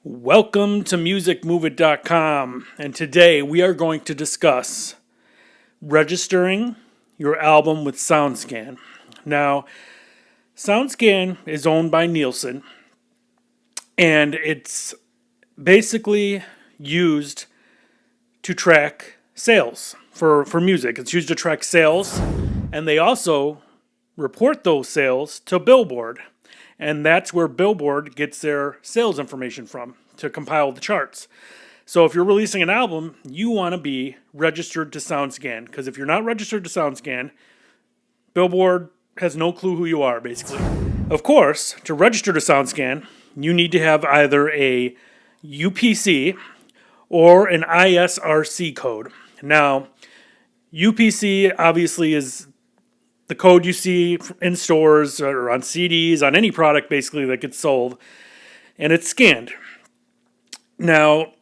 Welcome to musicmoveit.com, and today we are going to discuss registering your album with Soundscan. Now, Soundscan is owned by Nielsen, and it's basically used to track sales for music. It's used to track sales, and they also report those sales to Billboard. And that's where Billboard gets their sales information from to compile the charts. So if you're releasing an album, you want to be registered to Soundscan. Because if you're not registered to Soundscan, Billboard has no clue who you are, basically. Of course, to register to Soundscan, you need to have either a UPC or an ISRC code. Now, UPC obviously is the code you see in stores or on CDs, on any product basically that gets sold, and it's scanned. Now,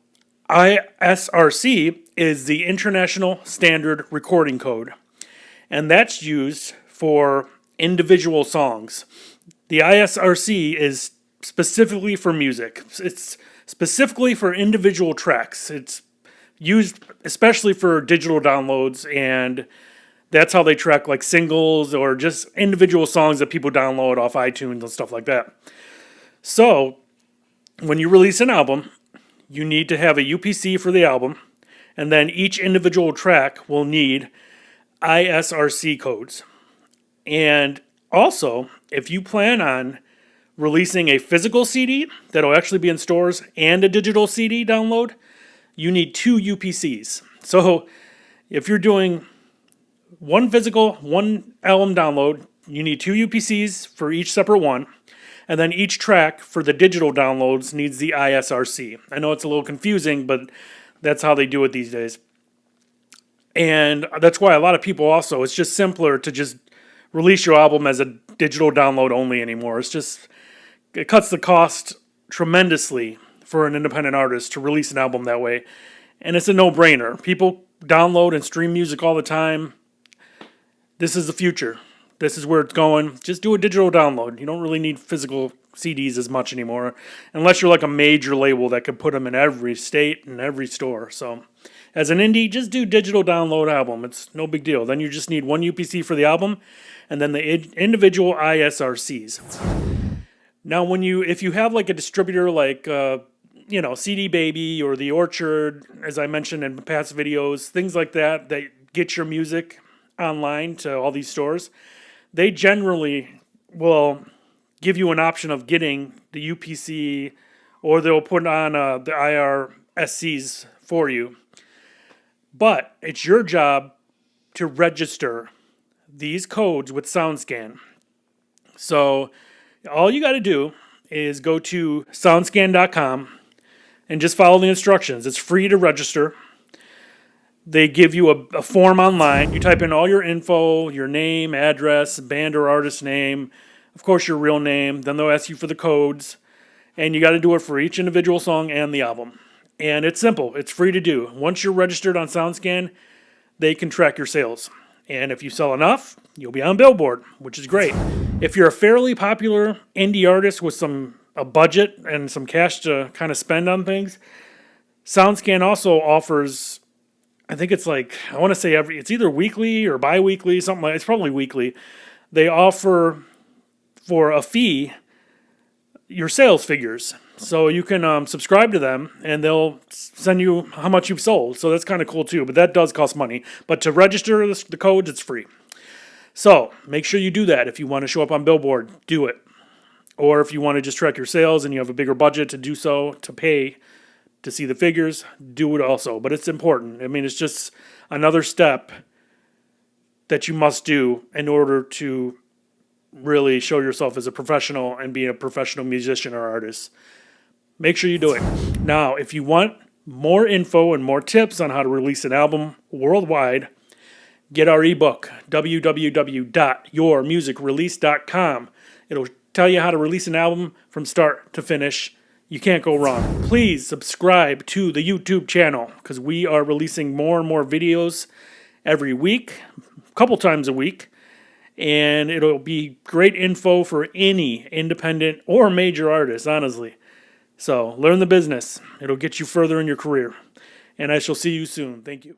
ISRC is the International Standard Recording Code, and that's used for individual songs. The ISRC is specifically for music. It's specifically for individual tracks. It's used especially for digital downloads, and that's how they track like singles or just individual songs that people download off iTunes and stuff like that. So, when you release an album, you need to have a UPC for the album, and then each individual track will need ISRC codes. And also, if you plan on releasing a physical CD that'll actually be in stores and a digital CD download, you need 2 UPCs. So, if you're doing one physical, one album download, you need 2 UPCs for each separate one, and then each track for the digital downloads needs the ISRC. I know it's a little confusing, but that's how they do it these days. And that's why a lot of people also, it's just simpler to just release your album as a digital download only anymore. It cuts the cost tremendously for an independent artist to release an album that way. And it's a no-brainer. People download and stream music all the time. This is the future. This is where it's going. Just do a digital download. You don't really need physical CDs as much anymore, unless you're like a major label that could put them in every state and every store. So as an indie, just do digital download album. It's no big deal. Then you just need 1 UPC for the album, and then the individual ISRCs. Now, if you have like a distributor like CD Baby or The Orchard, as I mentioned in past videos, things like that get your music online to all these stores, they generally will give you an option of getting the UPC, or they'll put on the ISRCs for you. But it's your job to register these codes with Soundscan. So all you got to do is go to soundscan.com and just follow the instructions. It's free to register. They give you a form online. You type in all your info, your name, address, band or artist name, of course your real name. Then they'll ask you for the codes. And you got to do it for each individual song and the album. And it's simple. It's free to do. Once you're registered on Soundscan, they can track your sales. And if you sell enough, you'll be on Billboard, which is great. If you're a fairly popular indie artist with a budget and some cash to kind of spend on things, Soundscan also offers, I think it's like, I want to say it's either weekly or bi-weekly, something like, it's probably weekly. They offer for a fee your sales figures. So you can subscribe to them and they'll send you how much you've sold. So that's kind of cool too, but that does cost money. But to register the codes, it's free. So make sure you do that. If you want to show up on Billboard, do it. Or if you want to just track your sales and you have a bigger budget to do so, to pay to see the figures, do it also. But it's important. I mean, it's just another step that you must do in order to really show yourself as a professional and be a professional musician or artist. Make sure you do it. Now, if you want more info and more tips on how to release an album worldwide, get our ebook, www.yourmusicrelease.com. It'll tell you how to release an album from start to finish. You can't go wrong. Please subscribe to the YouTube channel because we are releasing more and more videos every week, a couple times a week. and it'll be great info for any independent or major artist, honestly. So learn the business. It'll get you further in your career. And I shall see you soon. Thank you.